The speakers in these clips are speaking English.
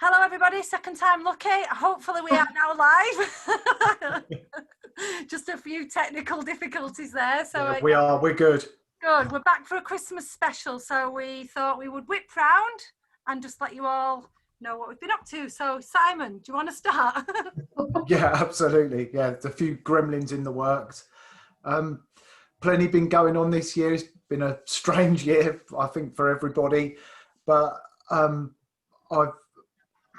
Hello, everybody. Second time lucky. Hopefully, we are now live. Just a few technical difficulties there. So yeah, we are. We're good. Good. We're back for a Christmas special. So we thought we would whip round and just let you all know what we've been up to. So Simon, do you want to start? Yeah, absolutely. Yeah, there's a few gremlins in the works. Plenty been going on this year. It's been a strange year, I think, for everybody. But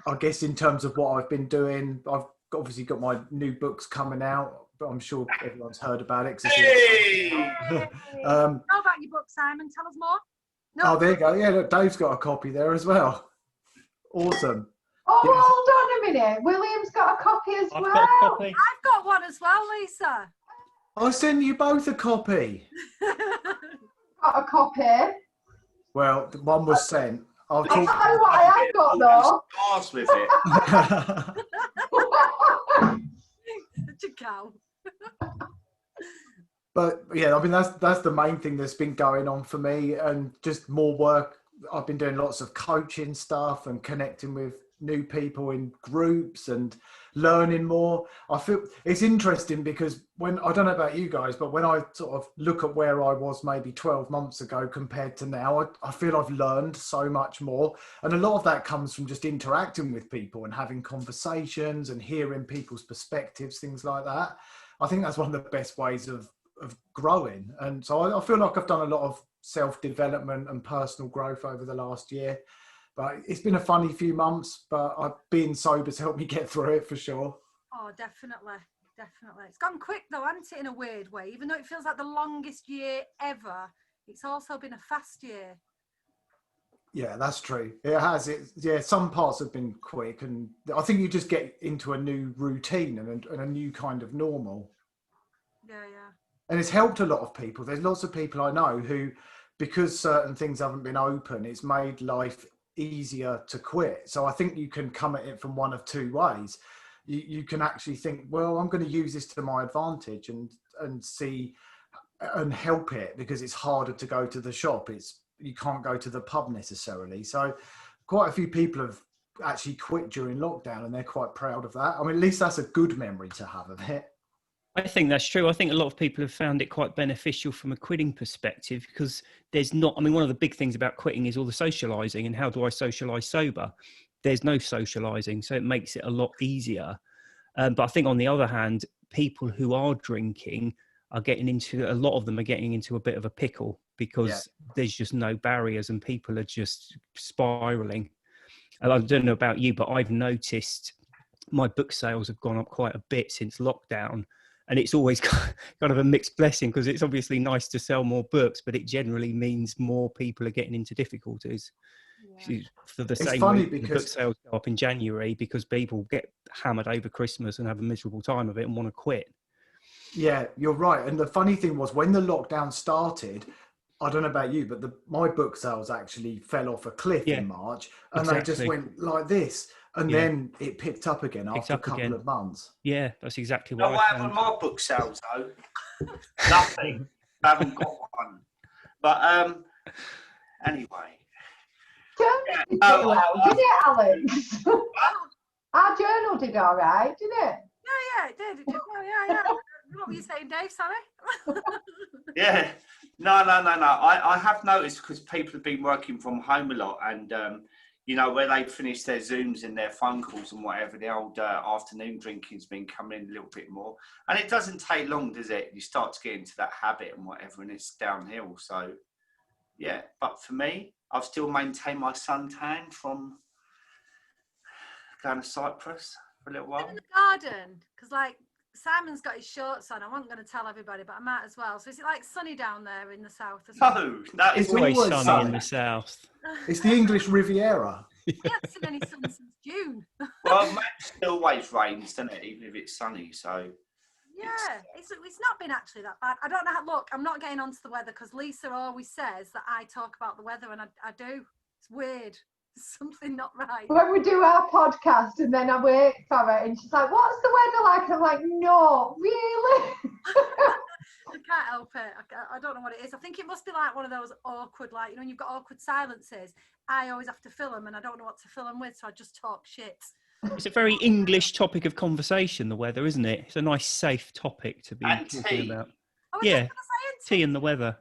I guess in terms of what I've been doing, I've obviously got my new books coming out, but I'm sure everyone's heard about it. Hey! Know about your book, Simon. Tell us more. No. Oh, there you go. Yeah, look, Dave's got a copy there as well. Awesome. Oh, yes. Hold on a minute. William's got a copy as well. I've got one as well, Lisa. I sent you both a copy. Got a copy. Well, one was sent. I'll tell you what I have got though. Stars with it. Such a cow. But yeah, I mean that's the main thing that's been going on for me, and just more work. I've been doing lots of coaching stuff and connecting with new people in groups and learning more. I feel it's interesting because when, I don't know about you guys, but when I sort of look at where I was maybe 12 months ago compared to now, I feel I've learned so much more. And a lot of that comes from just interacting with people and having conversations and hearing people's perspectives, things like that. I think that's one of the best ways of growing. And so I feel like I've done a lot of self-development and personal growth over the last year. But it's been a funny few months, but being sober's helped me get through it for sure. Oh, definitely. Definitely. It's gone quick though, hasn't it, in a weird way? Even though it feels like the longest year ever, it's also been a fast year. Yeah, that's true. It has. Yeah, some parts have been quick, and I think you just get into a new routine and a new kind of normal. Yeah. And it's helped a lot of people. There's lots of people I know who, because certain things haven't been open, it's made life easier to quit. So I think you can come at it from one of two ways. You can actually think, well, I'm going to use this to my advantage and see and help it, because it's harder to go to the shop. You can't go to the pub necessarily. So quite a few people have actually quit during lockdown, and they're quite proud of that. I mean, at least that's a good memory to have of it. I think that's true. I think a lot of people have found it quite beneficial from a quitting perspective, because one of the big things about quitting is all the socialising, and how do I socialise sober? There's no socialising, so it makes it a lot easier. But I think on the other hand, people who are drinking a lot of them are getting into a bit of a pickle, because there's just no barriers and people are just spiralling. And I don't know about you, but I've noticed my book sales have gone up quite a bit since lockdown. And it's always kind of a mixed blessing, because it's obviously nice to sell more books, but it generally means more people are getting into difficulties. Yeah. For the same reason, because book sales go up in January, because people get hammered over Christmas and have a miserable time of it and want to quit. Yeah, you're right. And the funny thing was, when the lockdown started, I don't know about you, but my book sales actually fell off a cliff in March, and they just went like this. And then it picked up again after a couple of months. Yeah, that's exactly what I happened with my book sales, though? Nothing. I haven't got one. But anyway. Did it, Alex? Our journal did all right, didn't it? Yeah, it did. Yeah. What were you saying, Dave? Sorry? Yeah. No. I have noticed, because people have been working from home a lot, and where they finish their Zooms and their phone calls and whatever, the old afternoon drinking's been coming in a little bit more. And it doesn't take long, does it? You start to get into that habit and whatever, and it's downhill. So, yeah. But for me, I've still maintained my suntan from going to Cyprus for a little while. In the garden, because Simon's got his shorts on. I wasn't going to tell everybody, but I might as well. So is it sunny down there in the south as well? No, it's always sunny in the south. It's the English Riviera. I haven't seen any sun since June. Well, it still always rains, doesn't it? Even if it's sunny. So yeah, it's not been actually that bad. I don't know. Look, I'm not getting onto the weather, because Lisa always says that I talk about the weather, and I do. It's weird. There's something not right. When we do our podcast and then I wait for it and she's like, what's the weather like? I'm like, no, really? I can't help it. I don't know what it is. I think it must be like one of those awkward, like, you know, when you've got awkward silences. I always have to fill them and I don't know what to fill them with, so I just talk shit. It's a very English topic of conversation, the weather, isn't it? It's a nice, safe topic to be talking about. I was Yeah, just gonna say tea and the weather.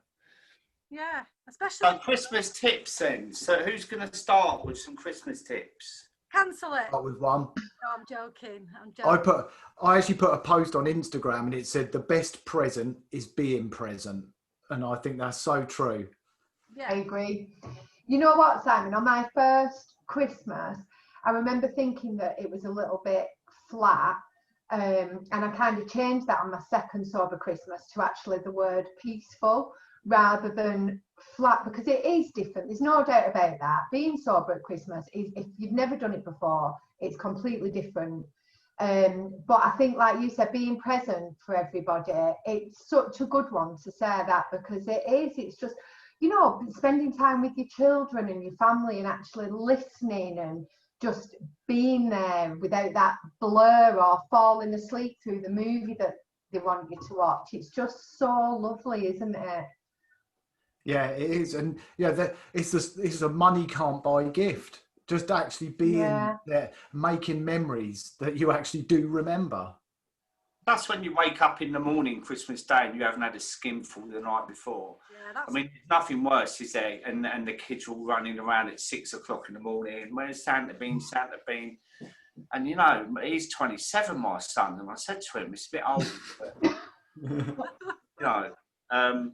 Yeah, especially. So Christmas tips then. So who's going to start with some Christmas tips? Cancel it. Start with one. No, I'm joking. I actually put a post on Instagram and it said the best present is being present, and I think that's so true. Yeah, I agree. You know what, Simon? On my first Christmas, I remember thinking that it was a little bit flat, and I kind of changed that on my second sober Christmas to actually the word peaceful rather than flat, because it is different. There's no doubt about that. Being sober at Christmas is, if you've never done it before, it's completely different. But I think, like you said, being present for everybody, it's such a good one to say that, because it's just, you know, spending time with your children and your family and actually listening and just being there without that blur or falling asleep through the movie that they want you to watch. It's just so lovely, isn't it? Yeah, it is. And yeah, it's a money can't buy gift. Just actually being there, making memories that you actually do remember. That's when you wake up in the morning, Christmas Day, and you haven't had a skinful the night before. Yeah, I mean, nothing worse, is there? And the kids are all running around at 6 o'clock in the morning. Where's Santa been? Santa been? And, you know, he's 27, my son. And I said to him, it's a bit old. But,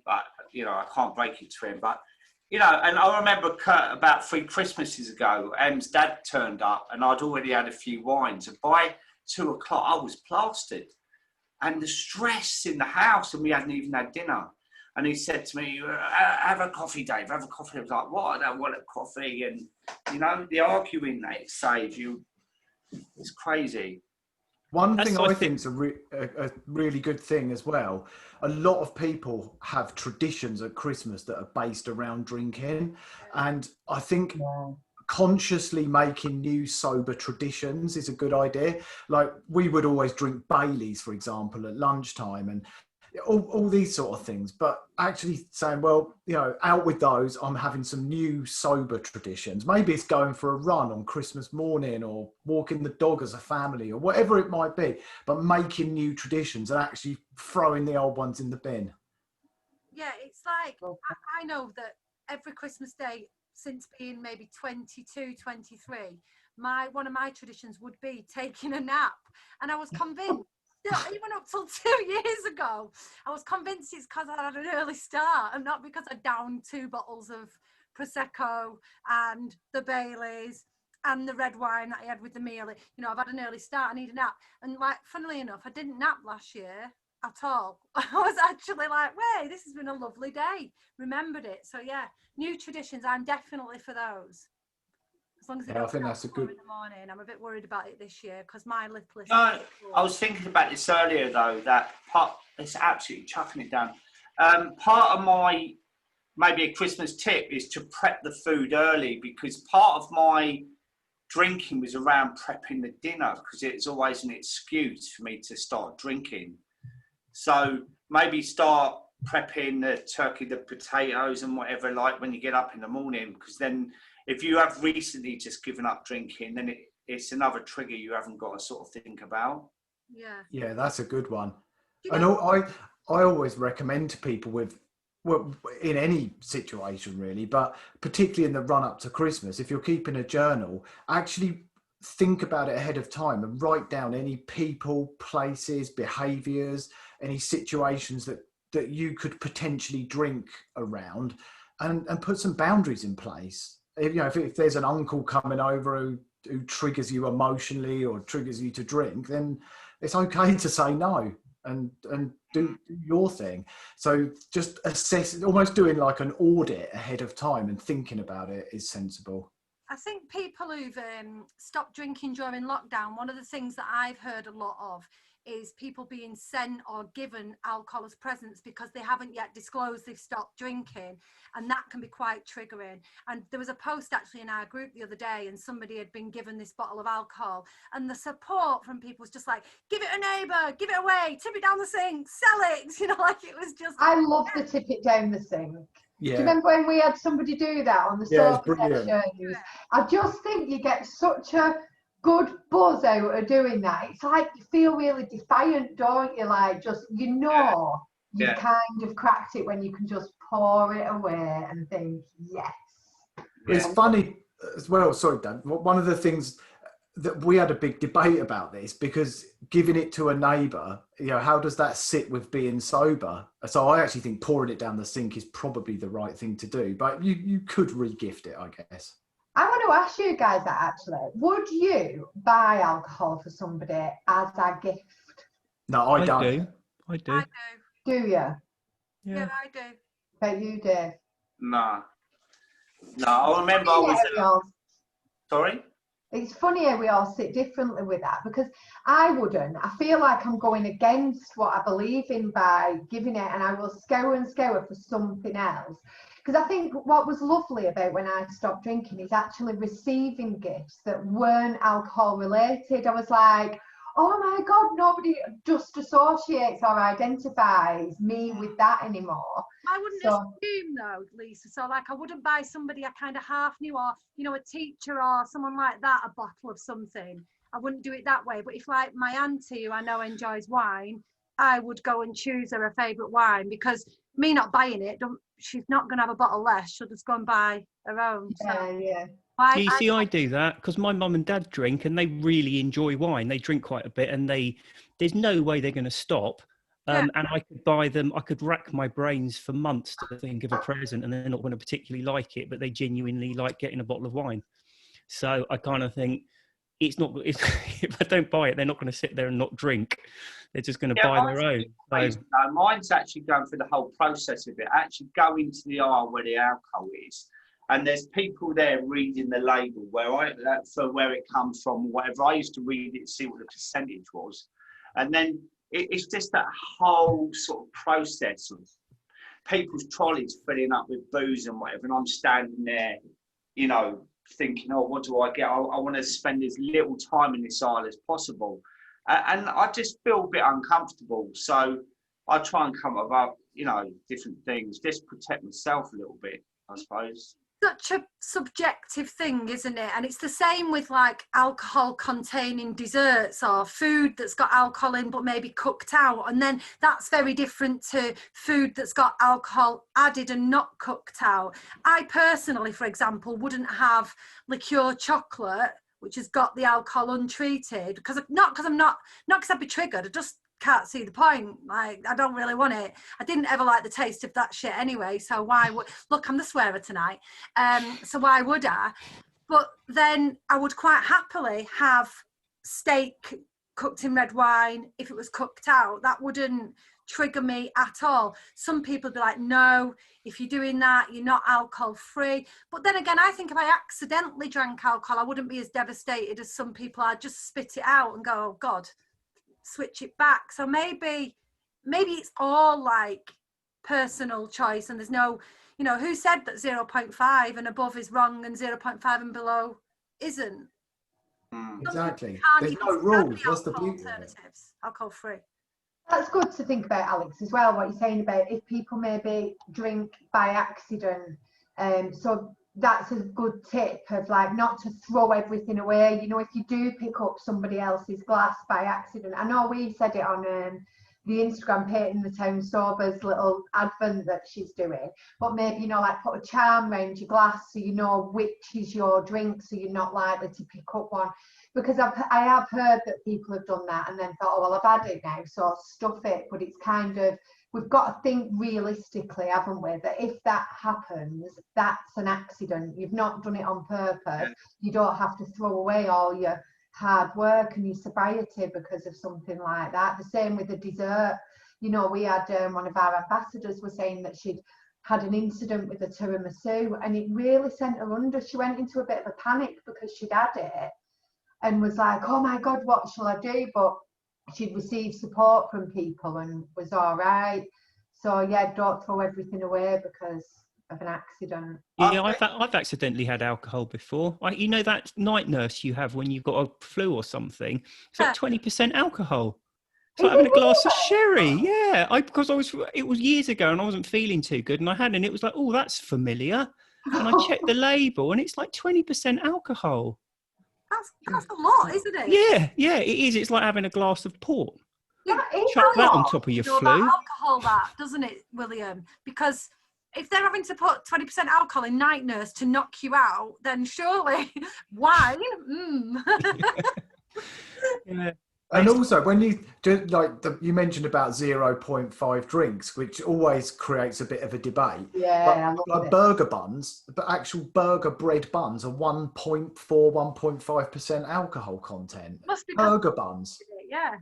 but, you know, I can't break it to him. But, you know, and I remember about 3 Christmases ago, Em's dad turned up and I'd already had a few wines. And by 2 o'clock, I was plastered. And the stress in the house, and we hadn't even had dinner. And he said to me, have a coffee, Dave, have a coffee. I was like, what? I don't want a coffee. And, you know, the arguing that it saves you, it's crazy. One thing I think is a really good thing as well. A lot of people have traditions at Christmas that are based around drinking. And I think consciously making new sober traditions is a good idea. Like we would always drink Baileys, for example, at lunchtime and all these sort of things. But actually saying, well, you know, out with those, I'm having some new sober traditions. Maybe it's going for a run on Christmas morning or walking the dog as a family or whatever it might be, but making new traditions and actually throwing the old ones in the bin. Yeah, it's like, I know that every Christmas Day, since being maybe 22, 23, one of my traditions would be taking a nap. And I was convinced, even up till 2 years ago, I was convinced it's because I had an early start and not because I downed 2 bottles of Prosecco and the Baileys and the red wine that I had with the meal. You know, I've had an early start, I need a nap. And like, funnily enough, I didn't nap last year at all. I was actually like, wait, this has been a lovely day. Remembered it. So yeah, new traditions, I'm definitely for those. As long as I think that's a good. In the morning, I'm a bit worried about it this year because my littlest. No, I was thinking about this earlier though. That part, it's absolutely chucking it down. Part of my maybe a Christmas tip is to prep the food early, because part of my drinking was around prepping the dinner, because it's always an excuse for me to start drinking. So maybe start prepping the turkey, the potatoes and whatever, like when you get up in the morning, because then if you have recently just given up drinking, then it's another trigger you haven't got to sort of think about. Yeah, that's a good one. I know I always recommend to people in any situation really, but particularly in the run up to Christmas, if you're keeping a journal, actually think about it ahead of time and write down any people, places, behaviours, any situations that you could potentially drink around, and put some boundaries in place. If, you know, if there's an uncle coming over who triggers you emotionally or triggers you to drink, then it's okay to say no and do your thing. So just assess, almost doing like an audit ahead of time and thinking about it is sensible. I think people who've stopped drinking during lockdown, one of the things that I've heard a lot of is people being sent or given alcohol as presents because they haven't yet disclosed they've stopped drinking, and that can be quite triggering. And there was a post actually in our group the other day, and somebody had been given this bottle of alcohol, and the support from people was just like, give it a neighbour, give it away, tip it down the sink, sell it, you know, like it was just. I love the tip it down the sink. Yeah. Do you remember when we had somebody do that on the Yeah, it's sober brilliant. sessions? I just think you get such a good buzz out of doing that. It's like you feel really defiant, don't you? Like, just, you know, you kind of cracked it when you can just pour it away and think, yes. It's funny as well. Sorry, Dan. One of the things that we had a big debate about this, because giving it to a neighbour, you know, how does that sit with being sober? So I actually think pouring it down the sink is probably the right thing to do, but you could re-gift it, I guess. I want to ask you guys that actually. Would you buy alcohol for somebody as a gift? No, I don't. I do. I do. Do you? Yeah, I do. Bet you do. No, I remember I was. Sorry? It's funny how we all sit differently with that, because I wouldn't. I feel like I'm going against what I believe in by giving it, and I will scour and scour for something else. Because I think what was lovely about when I stopped drinking is actually receiving gifts that weren't alcohol related. I was like, oh my God, nobody just associates or identifies me with that anymore. I wouldn't assume though, Lisa. So like I wouldn't buy somebody I kind of half knew, or, you know, a teacher or someone like that, a bottle of something. I wouldn't do it that way. But if like my auntie, who I know enjoys wine, I would go and choose her a favourite wine, because me not buying it, she's not going to have a bottle less. She'll just go and buy her own. I do that because my mum and dad drink, and they really enjoy wine. They drink quite a bit, and there's no way they're going to stop. And I could buy them. I could rack my brains for months to think of a present, and they're not going to particularly like it, but they genuinely like getting a bottle of wine. So I kind of think if I don't buy it, they're not going to sit there and not drink. They're just going to buy their own. No, mine's actually going through the whole process of it. Actually going to the aisle where the alcohol is, and there's people there reading the label for where it comes from, whatever. I used to read it to see what the percentage was, and then it's just that whole sort of process of people's trolleys filling up with booze and whatever, and I'm standing there, you know, thinking, oh, what do I get? I want to spend as little time in this aisle as possible. And I just feel a bit uncomfortable. So I try and come up with, you know, different things, just protect myself a little bit, I suppose. Such a subjective thing, isn't it? And it's the same with like alcohol containing desserts or food that's got alcohol in but maybe cooked out, and then that's very different to food that's got alcohol added and not cooked out. I personally, for example, wouldn't have liqueur chocolate which has got the alcohol untreated, because I'd be triggered. I just can't see the point. Like, I don't really want it. I didn't ever like the taste of that shit anyway, so why would, look, I'm the swearer tonight, so why would I? But then I would quite happily have steak cooked in red wine if it was cooked out. That wouldn't trigger me at all. Some people be like, no, if you're doing that, you're not alcohol free. But then again, I think if I accidentally drank alcohol, I wouldn't be as devastated as some people. I'd just spit it out and go, oh God, switch it back. So maybe it's all like personal choice, and there's no, you know, who said that 0.5 and above is wrong and 0.5 and below isn't? Exactly. There's no rules. What's the beauty? Alternatives, alcohol free. That's good to think about, Alex, as well, what you're saying about if people maybe drink by accident. So that's a good tip of like not to throw everything away. You know, if you do pick up somebody else's glass by accident, I know we said it on the Instagram Painting the Town Sober's little advent that she's doing, but maybe, you know, like put a charm around your glass so you know which is your drink, so you're not likely to pick up one. Because I have heard that people have done that and then thought, oh, well, I've had it now, so I'll stuff it. But it's kind of, we've got to think realistically, haven't we, that if that happens, that's an accident. You've not done it on purpose. You don't have to throw away all your hard work and your sobriety because of something like that. The same with the dessert. You know, we had one of our ambassadors was saying that she'd had an incident with a tiramisu, and it really sent her under. She went into a bit of a panic because she'd had it and was like, oh my God, what shall I do? But she'd received support from people and was all right. So yeah, don't throw everything away because of an accident. Yeah, I've accidentally had alcohol before. You know that night nurse you have when you've got a flu or something? It's like 20% alcohol. It's like Is it having a glass of really? sherry. Yeah, it was years ago and I wasn't feeling too good and I had it and it was like, oh, that's familiar. And I checked the label and it's like 20% alcohol. That's a lot, isn't it? Yeah, it is. It's like having a glass of port. That is Chuck a that on lot. top of your Know flu. about alcohol, that doesn't it, William? Because if they're having to put 20% alcohol in night nurse to knock you out, then surely wine. Yeah. And also, when you do, like you mentioned about 0.5 drinks, which always creates a bit of a debate. Yeah, but like burger buns, but actual burger bread buns are 1.5% alcohol content. Must be Burger buns. Yeah.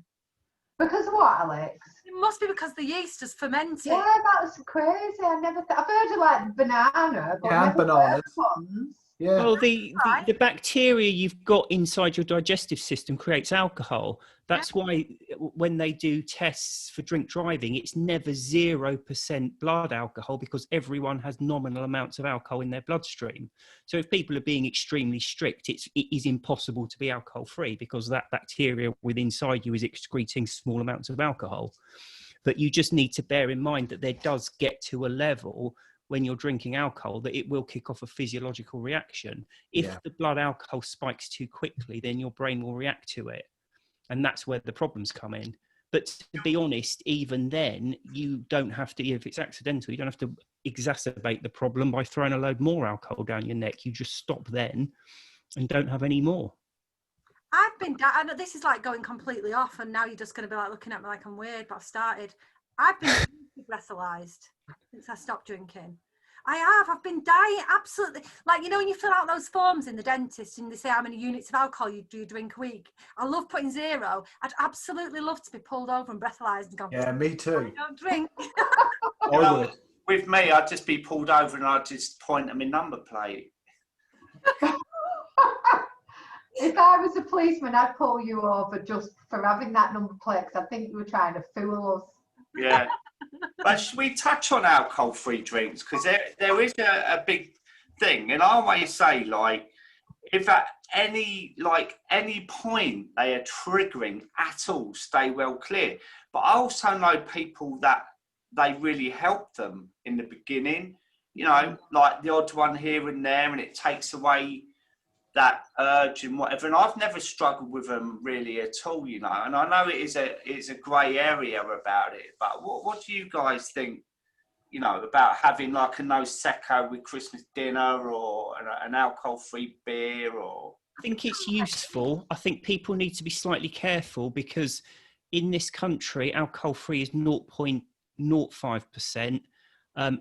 Because of what, Alex? It must be because the yeast has fermented. Yeah, that's crazy. I've heard of like banana, but Yeah, and never bananas. buns. Yeah. Well, the bacteria you've got inside your digestive system creates alcohol. That's why when they do tests for drink driving, it's never 0% blood alcohol because everyone has nominal amounts of alcohol in their bloodstream. So if people are being extremely strict, it is impossible to be alcohol free because that bacteria within inside you is excreting small amounts of alcohol. But you just need to bear in mind that there does get to a level when you're drinking alcohol that it will kick off a physiological reaction. If the blood alcohol spikes too quickly, then your brain will react to it. And that's where the problems come in. But to be honest, even then, you don't have to, if it's accidental, you don't have to exacerbate the problem by throwing a load more alcohol down your neck. You just stop then and don't have any more. I know this is like going completely off, and now you're just going to be like looking at me like I'm weird, but I've been breathalyzed since I stopped drinking. I've been dying absolutely. Like, you know, when you fill out those forms in the dentist and they say how many units of alcohol you do drink a week. I love putting 0. I'd absolutely love to be pulled over and breathalyzed and gone, yeah, me too. I don't drink. You know, with me, I'd just be pulled over and I'd just point at my number plate. If I was a policeman, I'd pull you over just for having that number plate because I think you were trying to fool us. Yeah. But should we touch on alcohol-free drinks? Because there is a big thing. And I always say, like, if at any point they are triggering at all, stay well clear. But I also know people that they really help them in the beginning, you know, like the odd one here and there, and it takes away that urge and whatever. And I've never struggled with them really at all, you know. And I know it's a grey area about it. But what do you guys think, you know, about having like a no secco with Christmas dinner or an alcohol-free beer? Or I think it's useful. I think people need to be slightly careful because in this country, alcohol-free is 0.05%.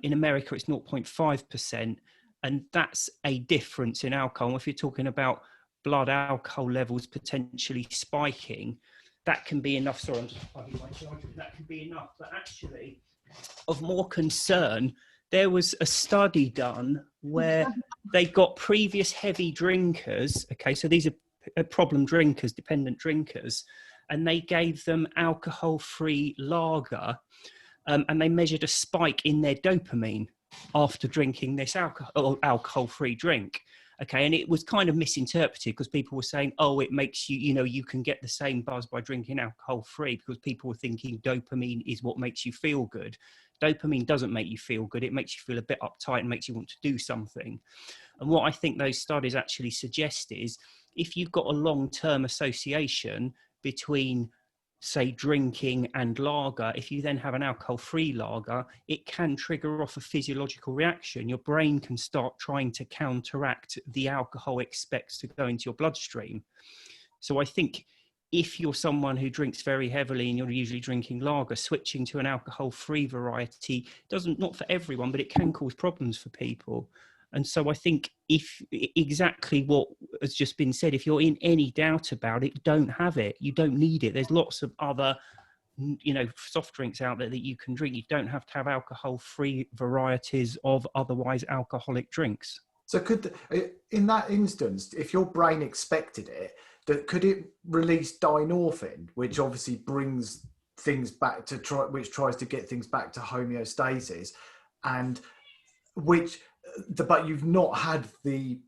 In America, it's 0.5%. And that's a difference in alcohol. If you're talking about blood alcohol levels potentially spiking, that can be enough. Sorry, I'm just plugging my charger. That can be enough. But actually, of more concern, there was a study done where they got previous heavy drinkers. Okay, so these are problem drinkers, dependent drinkers, and they gave them alcohol-free lager, and they measured a spike in their dopamine after drinking this alcohol-free drink. Okay, and it was kind of misinterpreted because people were saying, oh, it makes you, you know, you can get the same buzz by drinking alcohol-free, because people were thinking dopamine is what makes you feel good. Dopamine doesn't make you feel good. It makes you feel a bit uptight and makes you want to do something. And what I think those studies actually suggest is if you've got a long-term association between, say, drinking and lager, if you then have an alcohol-free lager, it can trigger off a physiological reaction. Your brain can start trying to counteract the alcohol expects to go into your bloodstream. So I think if you're someone who drinks very heavily and you're usually drinking lager, switching to an alcohol-free variety not for everyone, but it can cause problems for people. And so I think if exactly what has just been said, if you're in any doubt about it, don't have it. You don't need it. There's lots of other, you know, soft drinks out there that you can drink. You don't have to have alcohol-free varieties of otherwise alcoholic drinks. So in that instance, if your brain expected it, could it release dynorphin, which obviously brings things back to which tries to get things back to homeostasis, and but you've not had the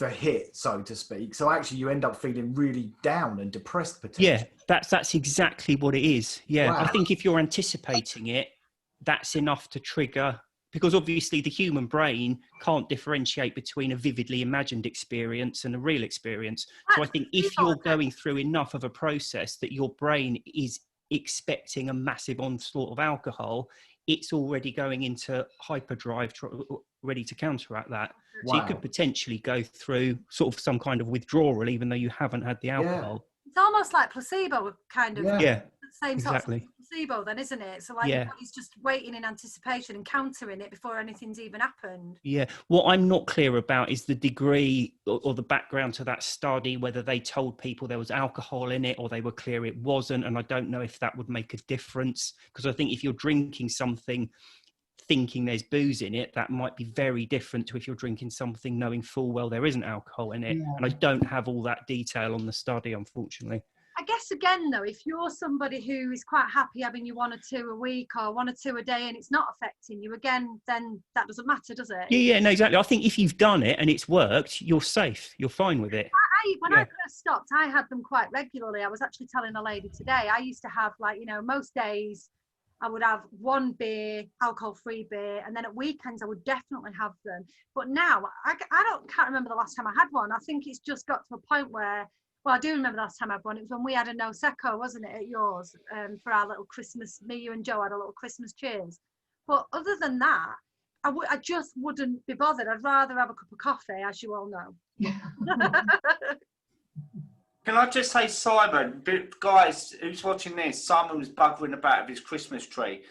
hit, so to speak. So actually, you end up feeling really down and depressed potentially. Yeah, that's exactly what it is. Yeah, Wow. I think if you're anticipating it, that's enough to trigger, because obviously the human brain can't differentiate between a vividly imagined experience and a real experience. So I think if you're going through enough of a process that your brain is expecting a massive onslaught of alcohol, it's already going into hyperdrive, ready to counteract that. Wow. So you could potentially go through sort of some kind of withdrawal, even though you haven't had the alcohol. It's almost like placebo, kind of. Yeah, same exactly. sort of placebo then, isn't it? So like your body's just waiting in anticipation and countering it before anything's even happened. Yeah, what I'm not clear about is the degree or the background to that study, whether they told people there was alcohol in it or they were clear it wasn't. And I don't know if that would make a difference, because I think if you're drinking something thinking there's booze in it, that might be very different to if you're drinking something knowing full well there isn't alcohol in it. And I don't have all that detail on the study, unfortunately. I guess again though, if you're somebody who is quite happy having you 1 or 2 a week or 1 or 2 a day and it's not affecting you, again, then that doesn't matter, does it? Yeah, no, exactly. I think if you've done it and it's worked, you're safe, you're fine with it. When I first stopped, I had them quite regularly. I was actually telling a lady today, I used to have, like, you know, most days I would have 1 beer, alcohol-free beer, and then at weekends I would definitely have them. But now I can't remember the last time I had one. I think it's just got to a point where, well, I do remember the last time I had one. It was when we had a Prosecco, wasn't it, at yours, for our little Christmas. Me, you, and Joe had a little Christmas cheers. But other than that, I just wouldn't be bothered. I'd rather have a cup of coffee, as you all know. Can I just say, Simon, guys, who's watching this? Simon was buggering about with his Christmas tree.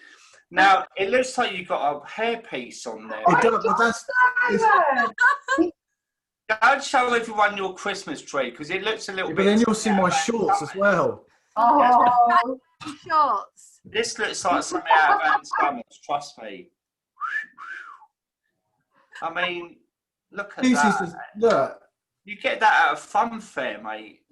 Now, it looks like you've got a hairpiece on there. Don't show everyone your Christmas tree, because it looks a little bit... But then you'll see my shorts as well. Oh, Shorts. This looks like something out of Anne's Summers, trust me. I mean, look at that. Look. You get that at a fun fair, mate.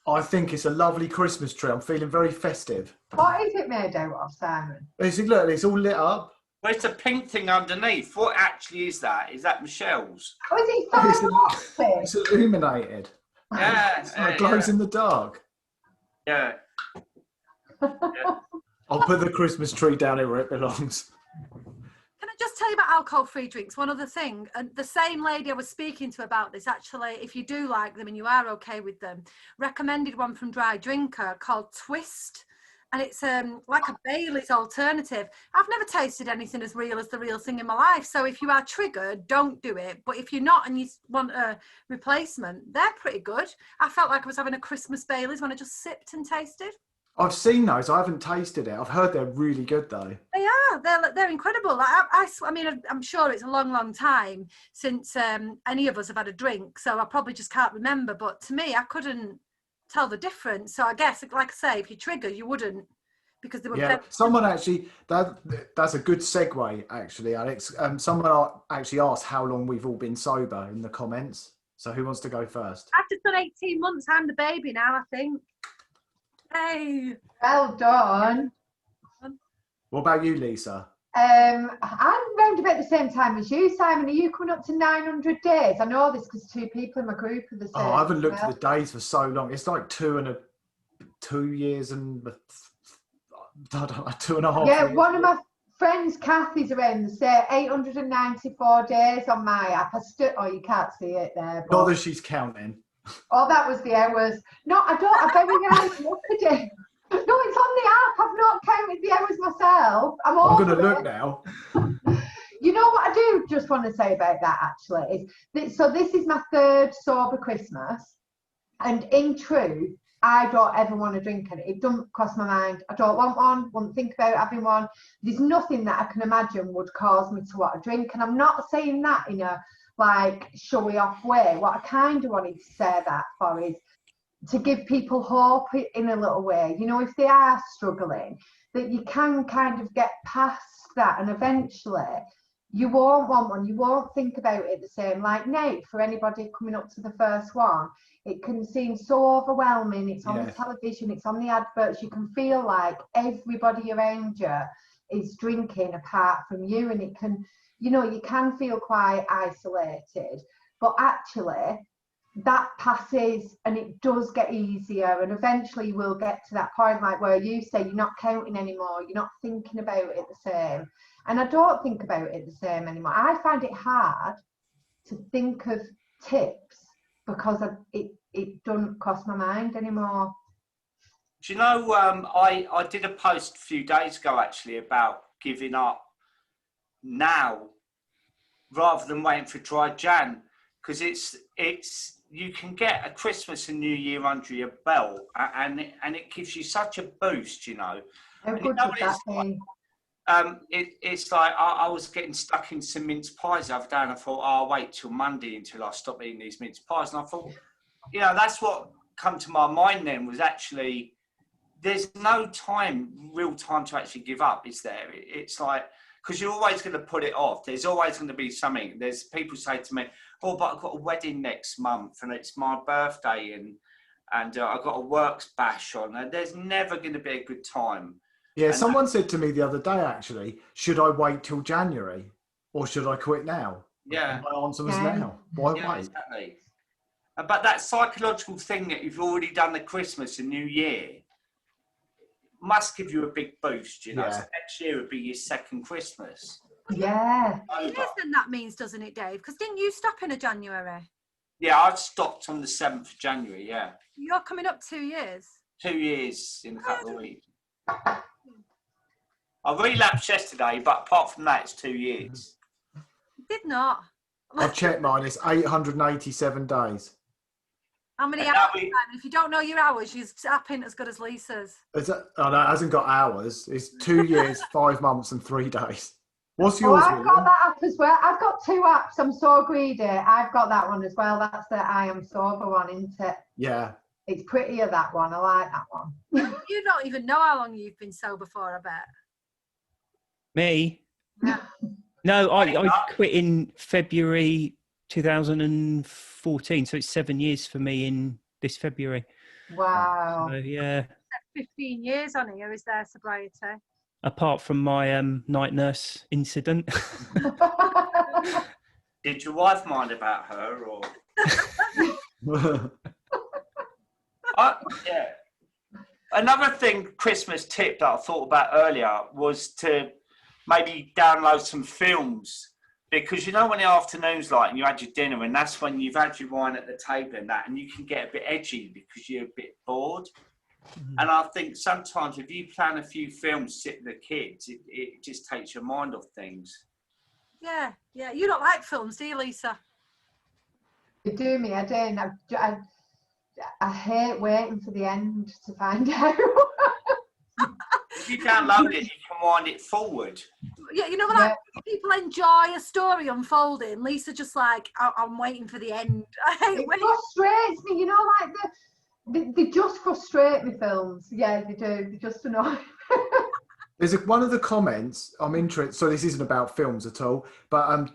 I think it's a lovely Christmas tree. I'm feeling very festive. what is it made out of, Simon? Look, it's all lit up. Where's the pink thing underneath? What actually is that? Is that Michelle's? Oh, is it fireworks? It's illuminated. Yeah. It glows in the dark. Yeah. I'll put the Christmas tree down here where it belongs. Can I just tell you about alcohol-free drinks? One other thing, and the same lady I was speaking to about this, actually, if you do like them and you are okay with them, recommended one from Dry Drinker called Twist. And it's like a Bailey's alternative. I've never tasted anything as real as the real thing in my life. So if you are triggered, don't do it. But if you're not and you want a replacement, they're pretty good. I felt like I was having a Christmas Bailey's when I just sipped and tasted. I've seen those. I haven't tasted it. I've heard they're really good though. They are. They're incredible. Like, I mean, I'm sure it's a long, long time since any of us have had a drink. So I probably just can't remember. But to me, I couldn't tell the difference. So I guess, like I say, if you trigger, you wouldn't, because they were someone actually, that's a good segue actually, Alex. Someone actually asked how long we've all been sober in the comments. So who wants to go first? I've just done 18 months. I'm the baby now, I think. Hey, Well done. What about you, Lisa? I'm round about the same time as you, Simon. Are you coming up to 900 days? I know this because 2 people in my group are the same. I haven't looked at the days for so long. It's like 2 years and I don't know, 2.5 Yeah, years. one of my friends, Kathy's around the same, 894 days on my app. Oh, you can't see it there. But... Not that she's counting. Oh, that was the hours. No, I don't. I very rarely look at it. No, it's on the app. I've not counted the hours myself. I'm going to look now. You know what I do just want to say about that, actually, is that, this is my 3rd sober Christmas, and in truth, I don't ever want to drink any. It doesn't cross my mind. I don't want one, wouldn't think about having one. There's nothing that I can imagine would cause me to want to drink, and I'm not saying that in a showy off way. What I kind of wanted to say that for is to give people hope in a little way. You know, if they are struggling, that you can kind of get past that, and eventually you won't want one. You won't think about it the same. Like Nate, for anybody coming up to the first one, it can seem so overwhelming. It's on the television, it's on the adverts. You can feel like everybody around you is drinking apart from you, and it can, you know, you can feel quite isolated. But actually, that passes and it does get easier, and eventually you will get to that point like where you say you're not counting anymore, you're not thinking about it the same. And I don't think about it the same anymore. I find it hard to think of tips because it doesn't cross my mind anymore. Do you know, I did a post a few days ago actually about giving up now rather than waiting for dry Jan, because it's you can get a Christmas and New Year under your belt, and it gives you such a boost, you know. How And good would that be? It's like I was getting stuck in some mince pies the other day, and I thought, oh, I'll wait till Monday until I stop eating these mince pies. And I thought, you know, that's what come to my mind then, was actually there's no real time to actually give up, is there? It's like, because you're always going to put it off. There's always going to be something. There's people say to me, oh, but I've got a wedding next month and it's my birthday, and I've got a works bash on, and there's never going to be a good time. Yeah, And someone said to me the other day, actually, should I wait till January or should I quit now? Yeah. And my answer was now. Why wait? Exactly. But that psychological thing that you've already done the Christmas and New Year must give you a big boost, you know. Yeah. So next year would be your second Christmas. Yeah. Years then that means, doesn't it, Dave? Because didn't you stop in a January? Yeah, I stopped on the 7th of January, yeah. You're coming up 2 years. 2 years in a couple of weeks. I relapsed yesterday, but apart from that, it's 2 years. Did not. I've checked mine, it's 887 days. How many And hours? now we- If you don't know your hours, you're tapping as good as Lisa's. Oh, no, it hasn't got hours. It's 2 years, 5 months and 3 days. What's Oh, yours, I've William? got that app as well. I've got 2 apps. I'm so greedy. I've got that one as well. That's the I Am Sober one, isn't it? Yeah. It's prettier, that one. I like that one. You don't even know how long you've been sober for, I bet. Me? Yeah. No, I quit in February 2014, so it's 7 years for me in this February. Wow. So, yeah. 15 years on here, is there, sobriety? Apart from my night nurse incident. Did your wife mind about her, or? Yeah. Another thing, Christmas tip that I thought about earlier was to maybe download some films, because you know when the afternoon's like and you had your dinner and that's when you've had your wine at the table and that, and you can get a bit edgy because you're a bit bored. And I think sometimes if you plan a few films, sit with the kids, it just takes your mind off things. Yeah. You don't like films, do you, Lisa? You do me. I don't. I hate waiting for the end to find out. If you download it, you can wind it forward. Yeah, you know, like people enjoy a story unfolding. Lisa just like, I'm waiting for the end. I hate It waiting. frustrates me, you know, like they just frustrate me, films. Yeah, they do. They just annoy. There's one of the comments I'm interested. So this isn't about films at all, but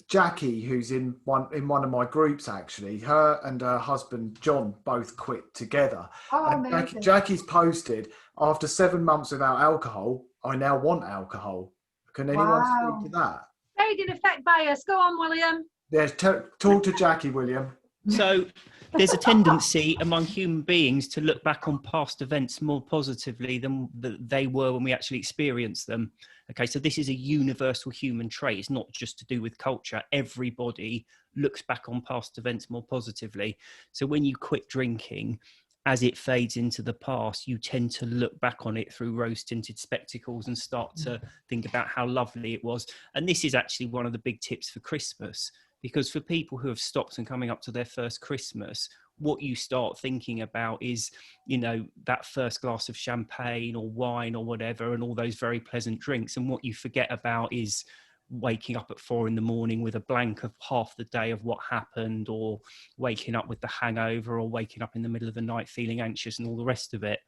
Jackie, who's in one of my groups, actually, her and her husband John both quit together. Oh, And amazing. Jackie's posted, after 7 months without alcohol, I now want alcohol. Can anyone speak to that? Fading effect bias. Go on, William. Yeah, talk to Jackie, William. So there's a tendency among human beings to look back on past events more positively than they were when we actually experienced them. Okay, so this is a universal human trait. It's not just to do with culture. Everybody looks back on past events more positively. So when you quit drinking, as it fades into the past, you tend to look back on it through rose-tinted spectacles and start to think about how lovely it was. And this is actually one of the big tips for Christmas, because for people who have stopped and coming up to their first Christmas, what you start thinking about is, you know, that first glass of champagne or wine or whatever, and all those very pleasant drinks. And what you forget about is waking up at 4 a.m. with a blank of half the day of what happened, or waking up with the hangover, or waking up in the middle of the night feeling anxious and all the rest of it.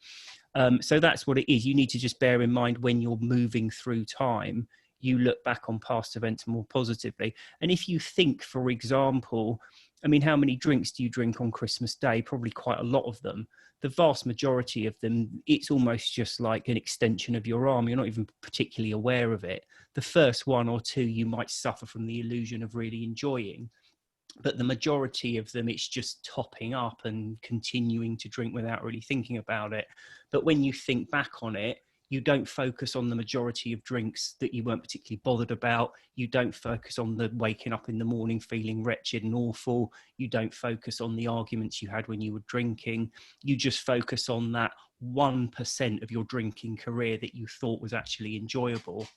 So that's what it is. You need to just bear in mind when you're moving through time, you look back on past events more positively. And if you think, for example, I mean, how many drinks do you drink on Christmas Day? Probably quite a lot of them. The vast majority of them, it's almost just like an extension of your arm. You're not even particularly aware of it. The first one or two, you might suffer from the illusion of really enjoying. But the majority of them, it's just topping up and continuing to drink without really thinking about it. But when you think back on it, you don't focus on the majority of drinks that you weren't particularly bothered about. You don't focus on the waking up in the morning feeling wretched and awful. You don't focus on the arguments you had when you were drinking. You just focus on that 1% of your drinking career that you thought was actually enjoyable.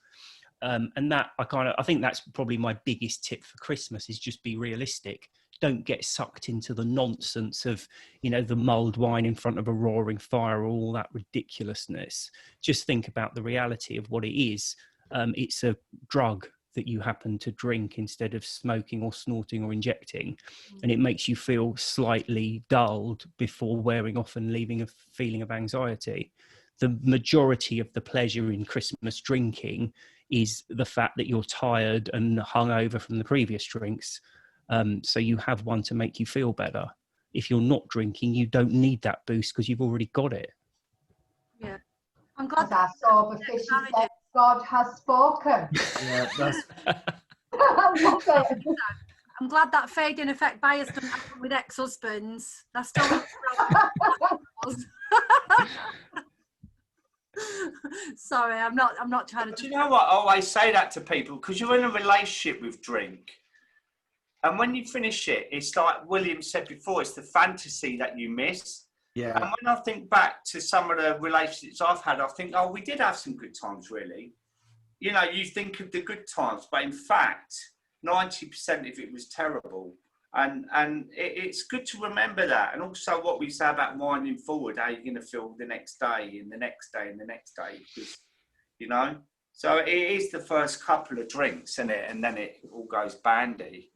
And that I think that's probably my biggest tip for Christmas, is just be realistic. Don't get sucked into the nonsense of, you know, the mulled wine in front of a roaring fire or all that ridiculousness. Just think about the reality of what it is. It's a drug that you happen to drink instead of smoking or snorting or injecting, and it makes you feel slightly dulled before wearing off and leaving a feeling of anxiety. The majority of the pleasure in Christmas drinking is the fact that you're tired and hungover from the previous drinks. So you have one to make you feel better. If you're not drinking, you don't need that boost because you've already got it. Yeah. I'm glad As our sober fishy said, God has spoken. Yeah, that's I love it. I'm glad that fade-in effect bias doesn't happen with ex-husbands. That's still Sorry, I'm not trying to. Do you know what? I always say that to people, because you're in a relationship with drink, and when you finish it, it's like William said before, it's the fantasy that you miss. yeah. And when I think back to some of the relationships I've had, I think, oh, we did have some good times, really. You know, you think of the good times, but in fact, 90% of it was terrible. And it's good to remember that. And also what we say about winding forward, how you're going to feel the next day and the next day and the next day, because, you know, so it is the first couple of drinks, isn't it? And then it all goes bandy.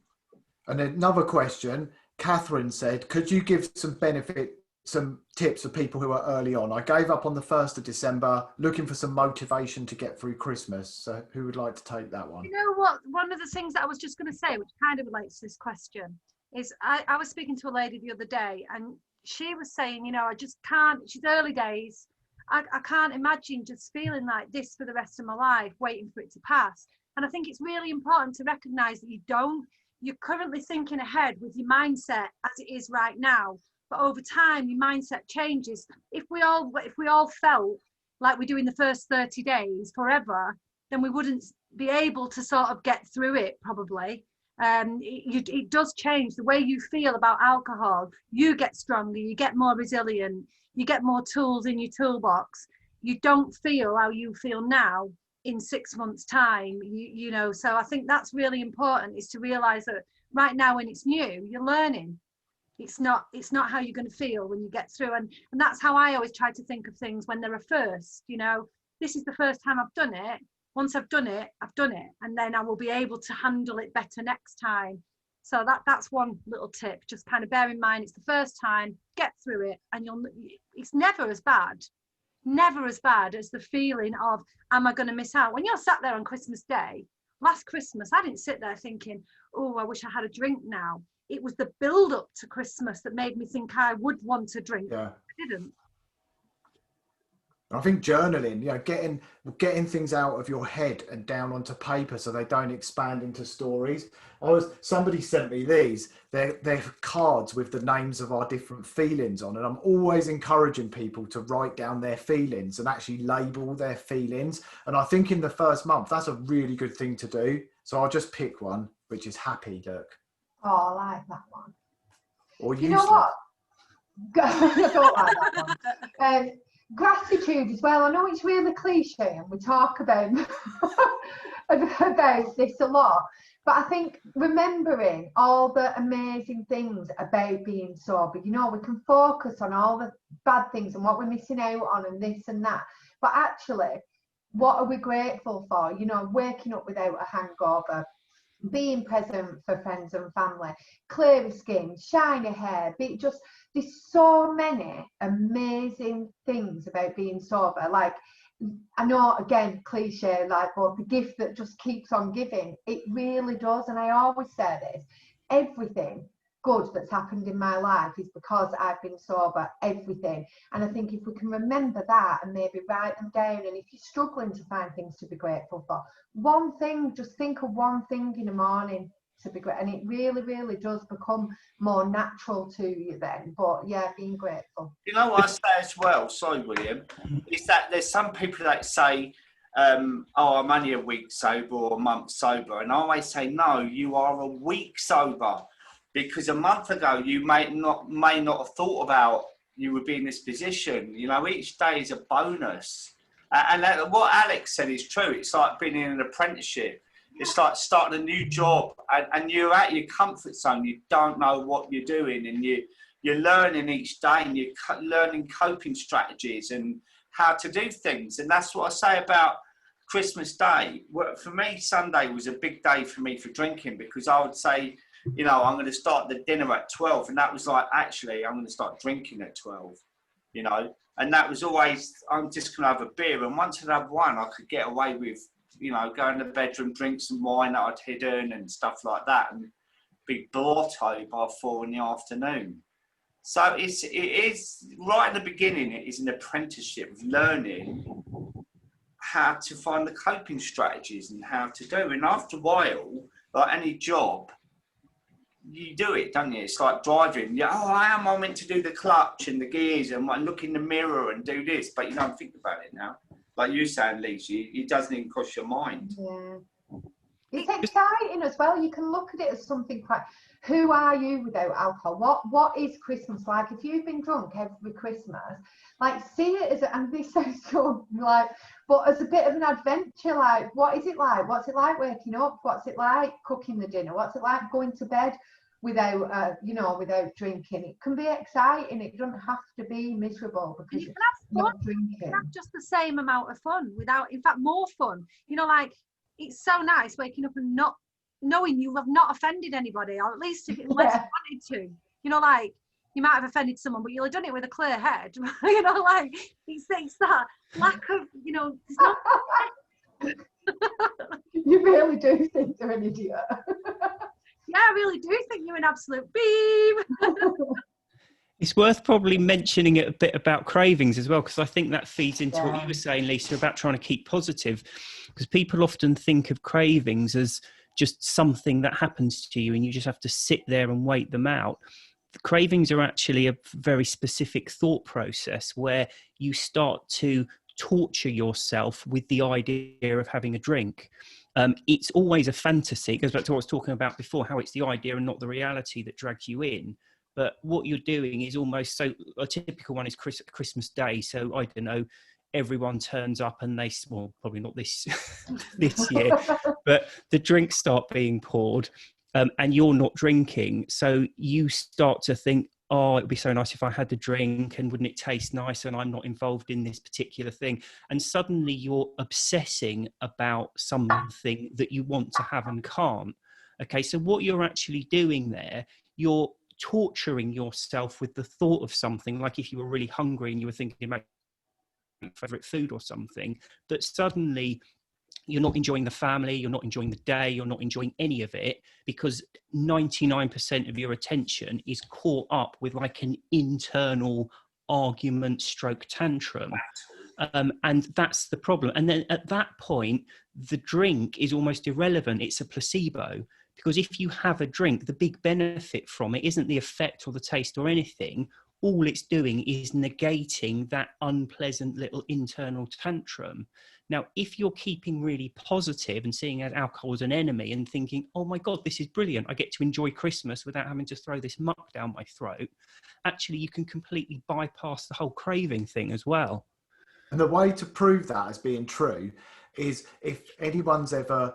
And another question, Catherine said, could you give some tips for people who are early on? I gave up on the 1st of December, looking for some motivation to get through Christmas. So who would like to take that one? You know what? One of the things that I was just going to say, which kind of relates to this question, is I was speaking to a lady the other day, and she was saying, you know, I just can't, she's early days. I can't imagine just feeling like this for the rest of my life, waiting for it to pass. And I think it's really important to recognize that you're currently thinking ahead with your mindset as it is right now. But over time, your mindset changes. If we all felt like we do in the first 30 days forever, then we wouldn't be able to sort of get through it, probably. It does change the way you feel about alcohol. You get stronger, you get more resilient, you get more tools in your toolbox. You don't feel how you feel now in 6 months' time. You know, so I think that's really important, is to realize that right now when it's new, you're learning. It's not how you're going to feel when you get through, and that's how I always try to think of things when they're a first. You know, this is the first time I've done it. Once I've done it, and then I will be able to handle it better next time. So that's one little tip. Just kind of bear in mind it's the first time, get through it, and it's never as bad as the feeling of, am I going to miss out? When you're sat there on Christmas Day, last Christmas, I didn't sit there thinking, oh, I wish I had a drink now. It was the build up to Christmas that made me think I would want to drink. Yeah. I didn't. I think journaling, you know, getting things out of your head and down onto paper so they don't expand into stories. Somebody sent me these. They're cards with the names of our different feelings on, and I'm always encouraging people to write down their feelings and actually label their feelings. And I think in the first month, that's a really good thing to do. So I'll just pick one, which is happy. Look. Oh, I like that one. Or you know what? I don't like that one. Gratitude as well. I know it's really cliche and we talk about about this a lot, but I think remembering all the amazing things about being sober, you know, we can focus on all the bad things and what we're missing out on and this and that, but actually what are we grateful for? You know, waking up without a hangover, being present for friends and family, clear skin, shiny hair, there's so many amazing things about being sober. Like I know, again, cliche, like, but the gift that just keeps on giving, it really does. And I always say this, everything good that's happened in my life is because I've been sober, everything. And I think if we can remember that and maybe write them down, and if you're struggling to find things to be grateful for, one thing, just think of one thing in the morning to be great, and it really, really does become more natural to you then. But yeah, being grateful. You know what I say as well, sorry William, is that there's some people that say, oh, I'm only a week sober or a month sober, and I always say, no, you are a week sober, because a month ago you may not have thought about you would be in this position. You know, each day is a bonus. And what Alex said is true. It's like being in an apprenticeship. It's like starting a new job, and you're at your comfort zone. You don't know what you're doing, and you're learning each day, and you're learning coping strategies and how to do things. And that's what I say about Christmas Day. Well, for me, Sunday was a big day for me for drinking, because I would say, you know, I'm going to start the dinner at 12. And that was like, actually, I'm going to start drinking at 12, you know. And that was always, I'm just going to have a beer. And once I'd have one, I could get away with, you know, go in the bedroom, drink some wine that I'd hidden and stuff like that, and be blotto by 4 PM. So it is right in the beginning. It is an apprenticeship of learning how to find the coping strategies and how to do. And after a while, like any job, you do it, don't you? It's like driving. Yeah, oh, how am I meant to do the clutch and the gears and look in the mirror and do this? But you don't think about it now. Like you saying, Lisa, it doesn't even cross your mind. Yeah. It's exciting as well. You can look at it as something quite, who are you without alcohol? What is Christmas like? If you've been drunk every Christmas, like, see it as, and this sounds so like, but as a bit of an adventure. Like, what is it like? What's it like waking up? What's it like cooking the dinner? What's it like going to bed without, you know, without drinking? It can be exciting. It doesn't have to be miserable because you can have fun. not drinking. You can have just the same amount of fun without, in fact, more fun. You know, like, it's so nice waking up and not knowing you have not offended anybody, or at least if unless you wanted to. You know, like, you might have offended someone, but you'll have done it with a clear head. You know, like, it's that lack of, you know, there's not. You really do think you're an idiot. Yeah, I really do think you're an absolute beam. It's worth probably mentioning it a bit about cravings as well, because I think that feeds into what you were saying, Lisa, about trying to keep positive, because people often think of cravings as just something that happens to you and you just have to sit there and wait them out. The cravings are actually a very specific thought process where you start to torture yourself with the idea of having a drink. It's always a fantasy. It goes back to what I was talking about before, how it's the idea and not the reality that drags you in. But what you're doing is almost, so a typical one is Christmas Day. So I don't know, everyone turns up and they, well, probably not this this year, but the drinks start being poured and you're not drinking. So you start to think, oh, it would be so nice if I had the drink, and wouldn't it taste nice, and I'm not involved in this particular thing. And suddenly you're obsessing about something that you want to have and can't. Okay, so what you're actually doing there, you're torturing yourself with the thought of something, like if you were really hungry and you were thinking about your favorite food or something, but suddenly you're not enjoying the family, you're not enjoying the day, you're not enjoying any of it, because 99% of your attention is caught up with like an internal argument stroke tantrum. And that's the problem. And then at that point, the drink is almost irrelevant. It's a placebo. Because if you have a drink, the big benefit from it isn't the effect or the taste or anything. All it's doing is negating that unpleasant little internal tantrum. Now, if you're keeping really positive and seeing alcohol as an enemy and thinking, oh my God, this is brilliant, I get to enjoy Christmas without having to throw this muck down my throat, actually you can completely bypass the whole craving thing as well. And the way to prove that as being true is if anyone's ever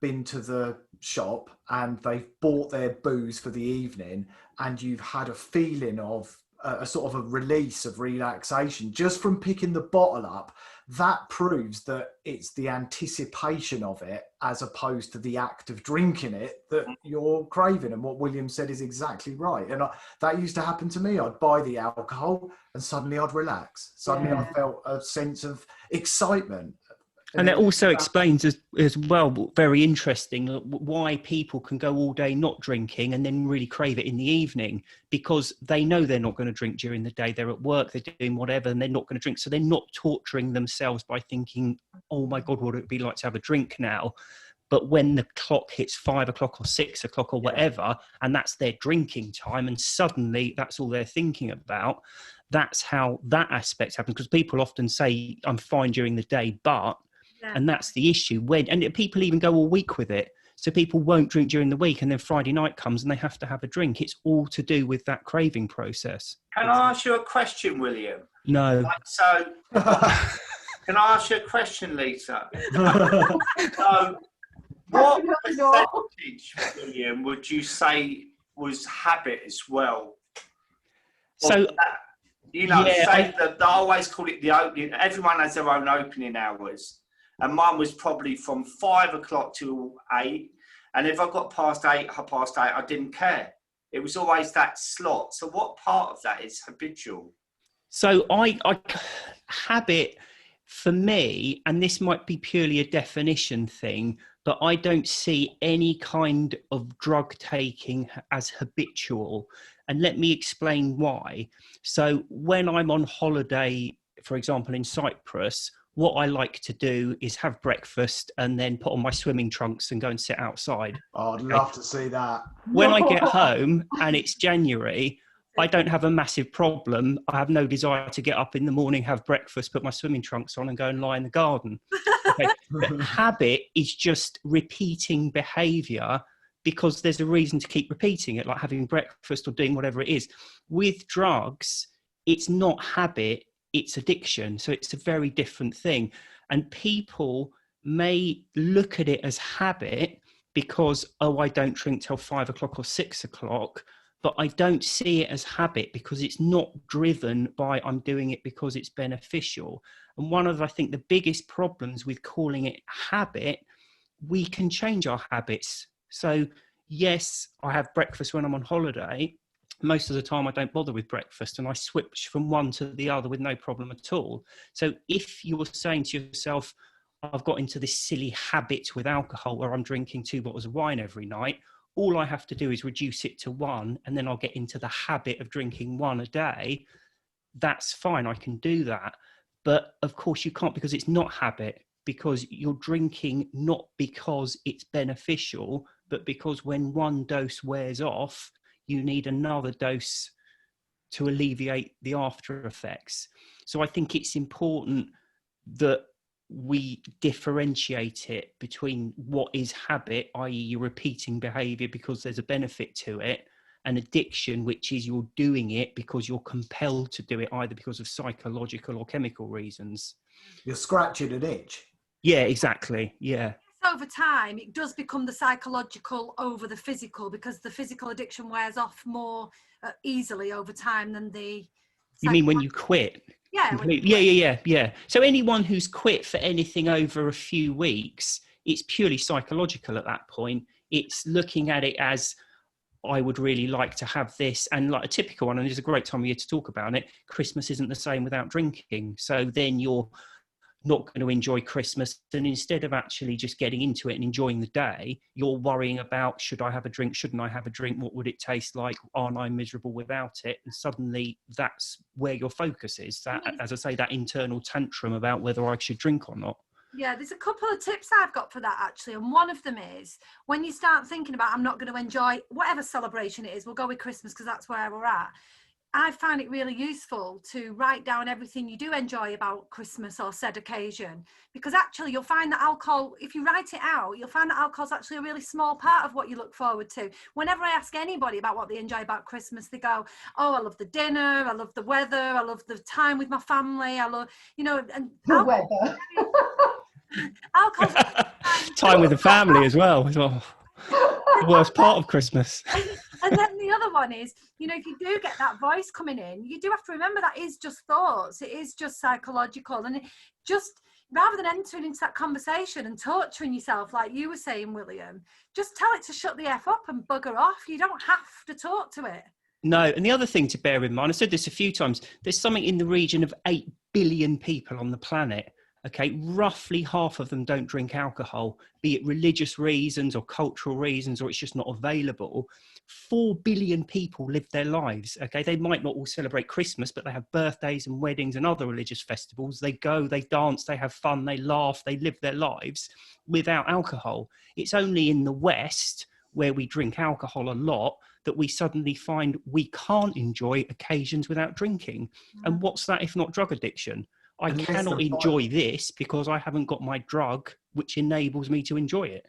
been to the shop and they've bought their booze for the evening and you've had a feeling of a sort of a release of relaxation just from picking the bottle up. That proves that it's the anticipation of it as opposed to the act of drinking it that you're craving. And what William said is exactly right. And that used to happen to me. I'd buy the alcohol and suddenly I'd relax. Suddenly I felt a sense of excitement. And that also explains as well, very interesting, why people can go all day not drinking and then really crave it in the evening, because they know they're not going to drink during the day. They're at work, they're doing whatever, and they're not going to drink. So they're not torturing themselves by thinking, oh my God, what would it be like to have a drink now? But when the clock hits 5 o'clock or 6 o'clock or whatever, and that's their drinking time, and suddenly that's all they're thinking about, that's how that aspect happens. Because people often say, I'm fine during the day, but... And that's the issue. And people even go all week with it. So people won't drink during the week, and then Friday night comes and they have to have a drink. It's all to do with that craving process. Can I ask you a question, William? No. Can I ask you a question, Lisa? So, what percentage, William, would you say was habit as well? So, say that they always call it the opening. Everyone has their own opening hours. And mine was probably from 5 o'clock till 8. And if I got past 8, 8:30, I didn't care. It was always that slot. So what part of that is habitual? So I habit for me, and this might be purely a definition thing, but I don't see any kind of drug taking as habitual. And let me explain why. So when I'm on holiday, for example, in Cyprus, what I like to do is have breakfast and then put on my swimming trunks and go and sit outside. Oh, I'd love to see that. When I get home and it's January, I don't have a massive problem. I have no desire to get up in the morning, have breakfast, put my swimming trunks on and go and lie in the garden. Okay. But habit is just repeating behaviour because there's a reason to keep repeating it, like having breakfast or doing whatever it is. With drugs, it's not habit, it's addiction. So it's a very different thing. And people may look at it as habit because, oh, I don't drink till 5 o'clock or 6 o'clock, but I don't see it as habit because it's not driven by I'm doing it because it's beneficial. And one of, I think, the biggest problems with calling it habit, we can change our habits. So yes, I have breakfast when I'm on holiday. Most of the time I don't bother with breakfast and I switch from one to the other with no problem at all. So if you were saying to yourself, I've got into this silly habit with alcohol where I'm drinking 2 bottles of wine every night, all I have to do is reduce it to 1 and then I'll get into the habit of drinking 1 a day. That's fine, I can do that. But of course you can't, because it's not habit, because you're drinking not because it's beneficial, but because when 1 dose wears off, you need another dose to alleviate the after effects. So I think it's important that we differentiate it between what is habit, i.e. you're repeating behavior because there's a benefit to it, and addiction, which is you're doing it because you're compelled to do it, either because of psychological or chemical reasons. You're scratching an itch. Yeah, exactly. Yeah. Over time, it does become the psychological over the physical, because the physical addiction wears off more easily over time than the... You mean when you quit? Yeah. Yeah. So anyone who's quit for anything over a few weeks, it's purely psychological at that point. It's looking at it as, I would really like to have this. And like a typical one, and it's a great time of year to talk about it, Christmas isn't the same without drinking. So then you're not going to enjoy Christmas, and instead of actually just getting into it and enjoying the day, you're worrying about, should I have a drink, shouldn't I have a drink, what would it taste like, aren't I miserable without it? And suddenly that's where your focus is, that, as I say, that internal tantrum about whether I should drink or not. Yeah, there's a couple of tips I've got for that actually, and one of them is when you start thinking about, I'm not going to enjoy whatever celebration it is, we'll go with Christmas because that's where we're at. I find it really useful to write down everything you do enjoy about Christmas or said occasion, because actually you'll find that alcohol, if you write it out, you'll find that alcohol's actually a really small part of what you look forward to. Whenever I ask anybody about what they enjoy about Christmas, they go, oh, I love the dinner, I love the weather, I love the time with my family, I love, you know, and the weather. Time with the family as well. The worst part of Christmas. And then the other one is, you know, if you do get that voice coming in, you do have to remember that is just thoughts. It is just psychological. And it just, rather than entering into that conversation and torturing yourself, like you were saying, William, just tell it to shut the F up and bugger off. You don't have to talk to it. No, and the other thing to bear in mind, I said this a few times, there's something in the region of 8 billion people on the planet. Okay, roughly half of them don't drink alcohol, be it religious reasons or cultural reasons, or it's just not available. 4 billion people live their lives. Okay, they might not all celebrate Christmas, but they have birthdays and weddings and other religious festivals. They go, they dance, they have fun, they laugh, they live their lives without alcohol. It's only in the West, where we drink alcohol a lot, that we suddenly find we can't enjoy occasions without drinking. And what's that if not drug addiction? I cannot enjoy this because I haven't got my drug, which enables me to enjoy it.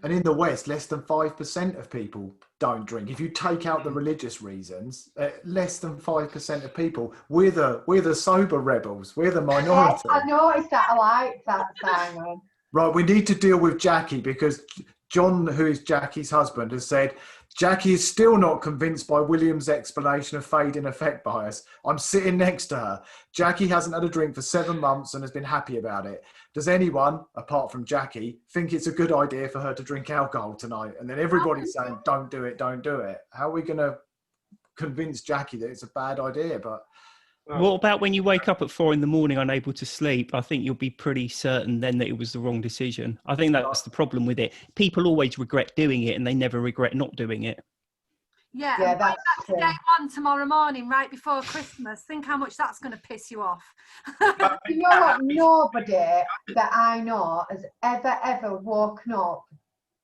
And in the West, less than 5% of people don't drink. If you take out the religious reasons, less than 5% of people. We're the sober rebels. We're the minority. Yes, I noticed that. I like that, Simon. Right, we need to deal with Jackie because John, who is Jackie's husband, has said, Jackie is still not convinced by William's explanation of fade in effect bias. I'm sitting next to her. Jackie hasn't had a drink for 7 months and has been happy about it. Does anyone, apart from Jackie, think it's a good idea for her to drink alcohol tonight? And then everybody's saying, don't do it, don't do it. How are we going to convince Jackie that it's a bad idea? But what about when you wake up at 4 a.m, unable to sleep? I think you'll be pretty certain then that it was the wrong decision. I think that's the problem with it. People always regret doing it and they never regret not doing it. Yeah, that's back to true. day one tomorrow morning, right before Christmas. Think how much that's going to piss you off. You know what? Nobody that I know has ever woken up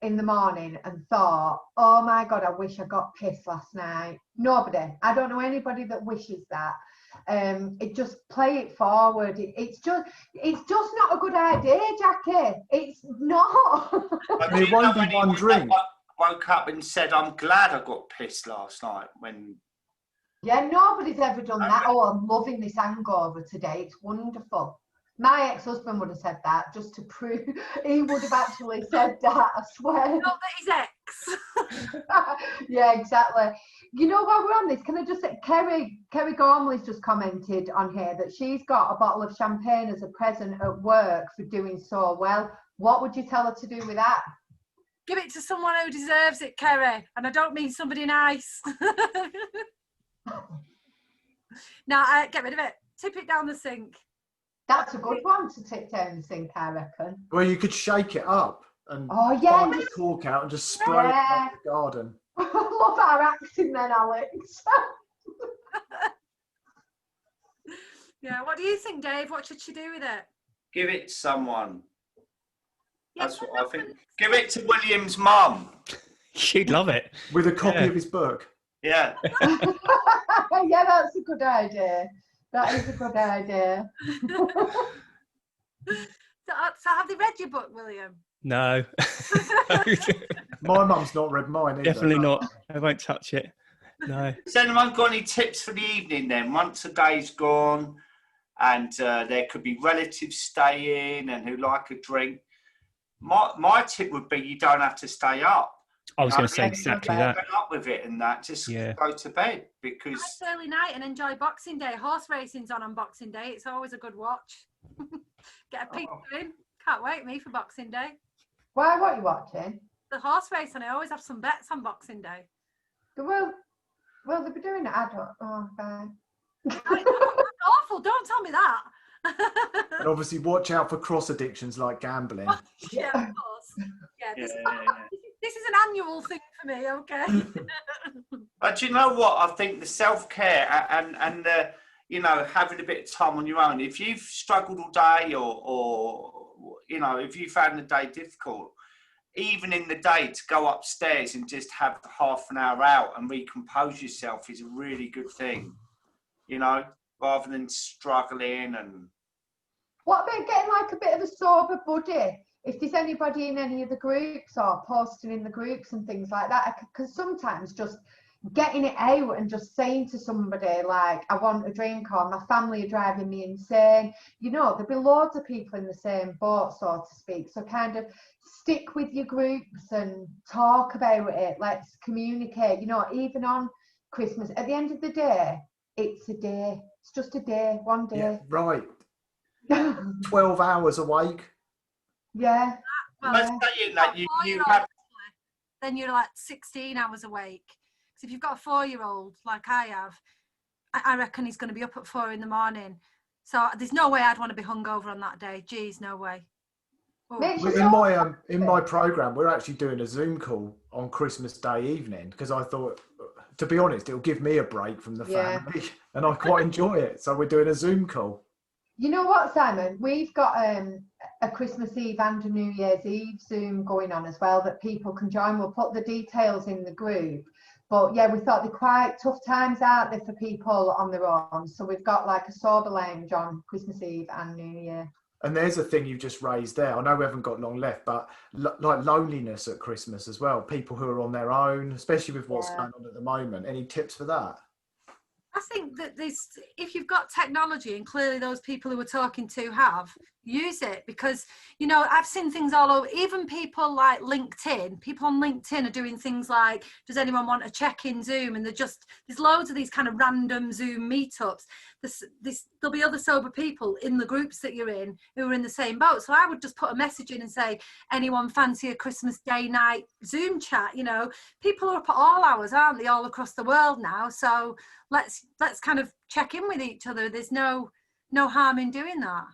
in the morning and thought, oh my God, I wish I got pissed last night. Nobody. I don't know anybody that wishes that. It just play it forward. It's just not a good idea, Jackie. It's not. it won't be one drink. Woke up and said, I'm glad I got pissed last night when... Yeah, nobody's ever done that. Oh, I'm loving this hangover today. It's wonderful. My ex-husband would have said that just to prove he would have actually said that, I swear. Not that he's ex. Yeah, exactly. You know, while we're on this, can I just say, Kerry Gormley's just commented on here that she's got a bottle of champagne as a present at work for doing so well. What would you tell her to do with that? Give it to someone who deserves it, Kerry. And I don't mean somebody nice. No, get rid of it. Tip it down the sink. That's a good one to tip down the sink, I reckon. Well, you could shake it up and oh, yeah, the cork out and just spray it out the garden. I love our acting then, Alex. Yeah, what do you think, Dave? What should she do with it? Give it to someone. Yeah, that's what I think. Give it to William's mum. She'd love it. With a copy of his book. Yeah. Yeah, that's a good idea. That is a good idea. So have they read your book, William? No. My mum's not read mine either. Definitely not. I won't touch it. No. Has anyone got any tips for the evening then? Once a day's gone and there could be relatives staying and who like a drink. My tip would be you don't have to stay up. I was going to say exactly that. Get up with it and that. Just go to bed because... Nice early night and enjoy Boxing Day. Horse racing's on Boxing Day. It's always a good watch. Get a peek in. Can't wait, me, for Boxing Day. Why? What are you watching? The horse race, and I always have some bets on Boxing Day. Well, they'll be doing it. I don't. Oh, bye. That's awful. Don't tell me that. And obviously, watch out for cross addictions like gambling. Yeah, of course. Yeah, this is an annual thing for me. Okay. But you know what? I think the self-care and you know, having a bit of time on your own. If you've struggled all day, or you know, if you found the day difficult, even in the day, to go upstairs and just have half an hour out and recompose yourself is a really good thing. You know, rather than struggling and. What about getting like a bit of a sober buddy? If there's anybody in any of the groups or posting in the groups and things like that, because sometimes just getting it out and just saying to somebody like, I want a drink, or my family are driving me insane. You know, there'll be loads of people in the same boat, so to speak. So kind of stick with your groups and talk about it. Let's communicate, you know, even on Christmas. At the end of the day, it's a day. It's just a day, one day. Yeah, right. 12 hours awake. Yeah. Well, Let's say that you have. then you're like 16 hours awake. Because if you've got a 4-year-old like I have, I reckon he's going to be up at 4 in the morning. So there's no way I'd want to be hungover on that day. Geez, no way. In my program, we're actually doing a Zoom call on Christmas Day evening, because I thought, to be honest, it'll give me a break from the family, and I quite enjoy it. So we're doing a Zoom call. You know what, Simon? We've got a Christmas Eve and a New Year's Eve Zoom going on as well that people can join. We'll put the details in the group. But yeah, we thought they're quite tough times out there for people on their own. So we've got like a sober lounge on Christmas Eve and New Year. And there's a thing you've just raised there. I know we haven't got long left, but like loneliness at Christmas as well. People who are on their own, especially with what's going on at the moment. Any tips for that? I think that if you've got technology, and clearly those people who we're talking to have, use it, because, you know, I've seen things all over, even people like LinkedIn, people on LinkedIn are doing things like, does anyone want a check-in Zoom? And there's loads of these kind of random Zoom meetups. There'll be other sober people in the groups that you're in who are in the same boat. So I would just put a message in and say, anyone fancy a Christmas Day night Zoom chat? You know, people are up at all hours, aren't they, all across the world now? So let's kind of check in with each other. There's no harm in doing that.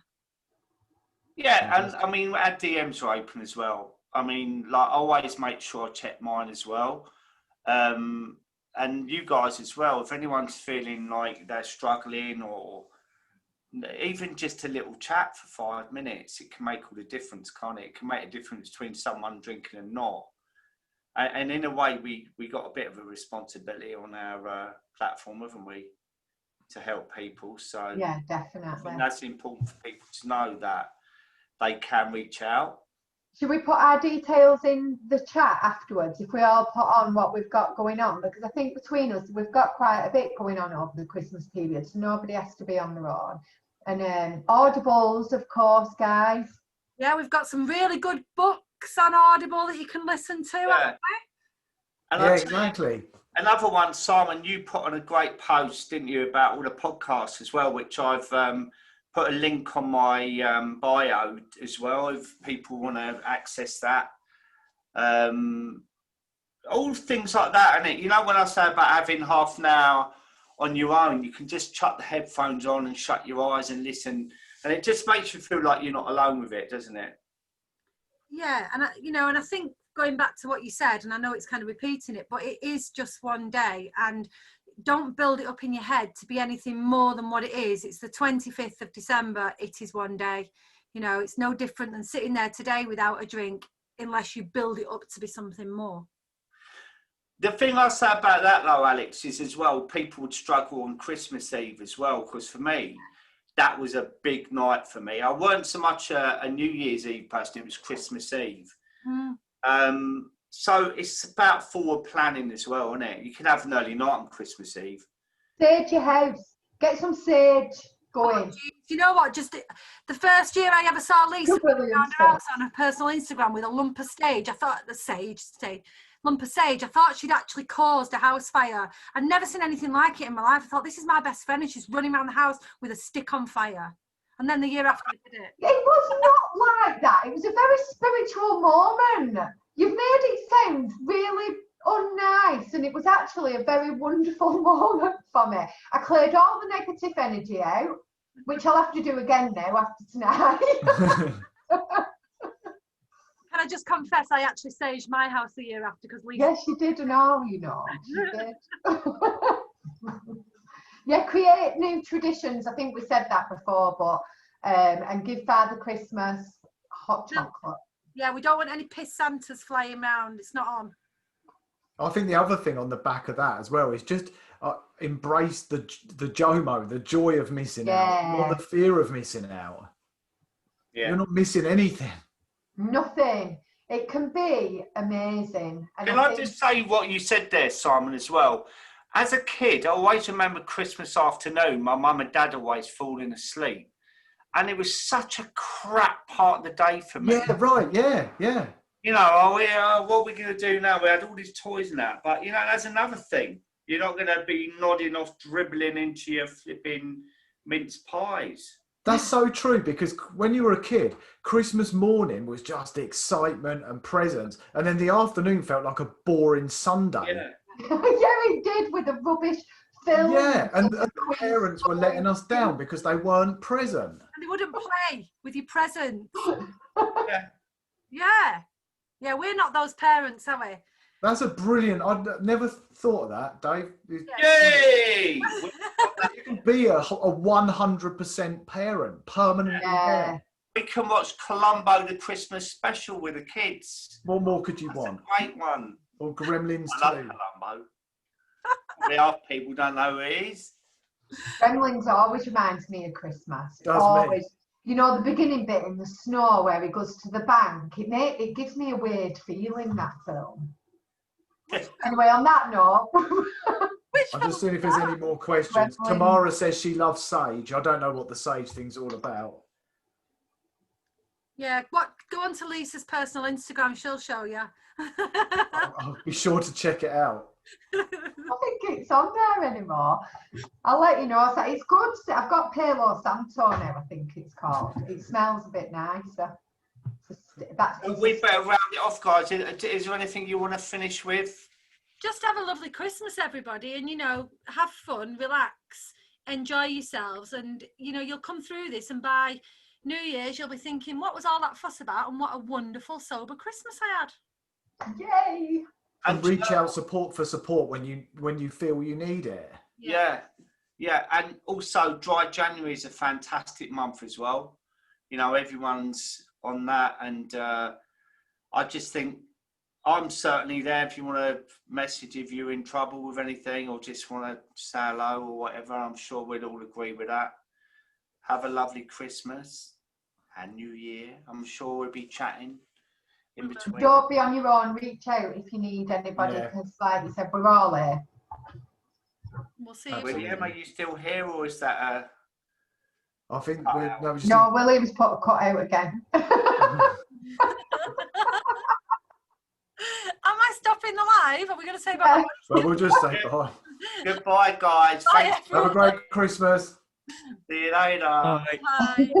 Yeah, and I mean, our DMs are open as well. I mean, like, I always make sure I check mine as well. And you guys as well, if anyone's feeling like they're struggling, or even just a little chat for 5 minutes, it can make all the difference, can't it? It can make a difference between someone drinking and not. And in a way, we got a bit of a responsibility on our platform, haven't we, to help people? So yeah, definitely. I think that's important for people to know, that they can reach out. Should we put our details in the chat afterwards if we all put on what we've got going on? Because I think between us, we've got quite a bit going on over the Christmas period, so nobody has to be on their own. And audibles, of course, guys. Yeah, we've got some really good books on Audible that you can listen to. Yeah, And yeah, exactly. Another one, Simon, you put on a great post, didn't you, about all the podcasts as well, which I've put a link on my bio as well, if people want to access that. All things like that, innit? You know, when I say about having half an hour on your own, you can just chuck the headphones on and shut your eyes and listen. And it just makes you feel like you're not alone with it, doesn't it? Yeah, and I think going back to what you said, and I know it's kind of repeating it, but it is just one day, and don't build it up in your head to be anything more than what it is. It's the 25th of December. It is one day. You know, it's no different than sitting there today without a drink, unless you build it up to be something more. The thing I say about that, though, Alex, is as well, people would struggle on Christmas Eve as well, because for me, that was a big night for me. I weren't so much a New Year's Eve person, it was Christmas Eve. So it's about forward planning as well, isn't it? You can have an early night on Christmas Eve. Sage your house. Get some sage going. Do you know what? Just the first year I ever saw Lisa around her house on her personal Instagram with a lump of sage, I thought lump of sage. I thought she'd actually caused a house fire. I'd never seen anything like it in my life. I thought, this is my best friend, and she's running around the house with a stick on fire. And then the year after, I did it. It was not like that. It was a very spiritual moment. You've made it sound really unnice, and it was actually a very wonderful moment for me. I cleared all the negative energy out, which I'll have to do again now after tonight. Can I just confess, I actually saged my house the year after, because Lisa... Yes, you did, and all, you know. You did. Yeah, create new traditions. I think we said that before, but and give Father Christmas hot chocolate. Yeah, we don't want any piss Santas flying around. It's not on. I think the other thing on the back of that as well is just embrace the JOMO, the joy of missing out, not the fear of missing out. Yeah. You're not missing anything. Nothing. It can be amazing. And Can I just say what you said there, Simon, as well? As a kid, I always remember Christmas afternoon, my mum and dad always falling asleep. And it was such a crap part of the day for me. Yeah, right. Yeah, yeah. You know, what are we going to do now? We had all these toys and that. But, you know, that's another thing. You're not going to be nodding off, dribbling into your flipping mince pies. That's so true, because when you were a kid, Christmas morning was just excitement and presents, and then the afternoon felt like a boring Sunday. Yeah. Yeah, it did, with the rubbish film. Yeah, and the parents were letting us down because they weren't present. And they wouldn't play with your presents. Yeah. Yeah. Yeah, we're not those parents, are we? That's a brilliant. I'd never thought of that, Dave. Yay! You can be a 100% parent, permanently there. We can watch Columbo the Christmas special with the kids. What more could you That's want? a great one. Or Gremlins I love 2. Columbo. The half people don't know who it is. Gremlins always reminds me of Christmas. Does always. me. You know, the beginning bit in the snow where he goes to the bank. It gives me a weird feeling, that film. Anyway, on that note. I'm just seeing if there's any more questions. Gremlins. Tamara says she loves sage. I don't know what the sage thing's all about. Yeah, go on to Lisa's personal Instagram, she'll show you. I'll be sure to check it out. I don't think it's on there anymore. I'll let you know. So it's good. I've got Palo Santo now, I think it's called. It smells a bit nicer. We better round it off, guys. Is there anything you want to finish with? Just have a lovely Christmas, everybody, and, you know, have fun, relax, enjoy yourselves, and, you know, you'll come through this, and by New Year's, you'll be thinking, what was all that fuss about, and what a wonderful, sober Christmas I had. Yay! And reach out support when you feel you need it. Yeah. And also, Dry January is a fantastic month as well. You know, everyone's on that, and I just think I'm certainly there if you want to message if you're in trouble with anything or just want to say hello or whatever. I'm sure we'd all agree with that. Have a lovely Christmas and New Year. I'm sure we'll be chatting in between. Don't be on your own. Reach out if you need anybody, because, like you said, we're all here. We'll see you. William, are you still here, or is that I think William's put a cut out again. Am I stopping the live? Are we going to say bye? Well, we'll just say bye. Goodbye, guys. Bye, Have a great Christmas. See you later. Bye. Bye.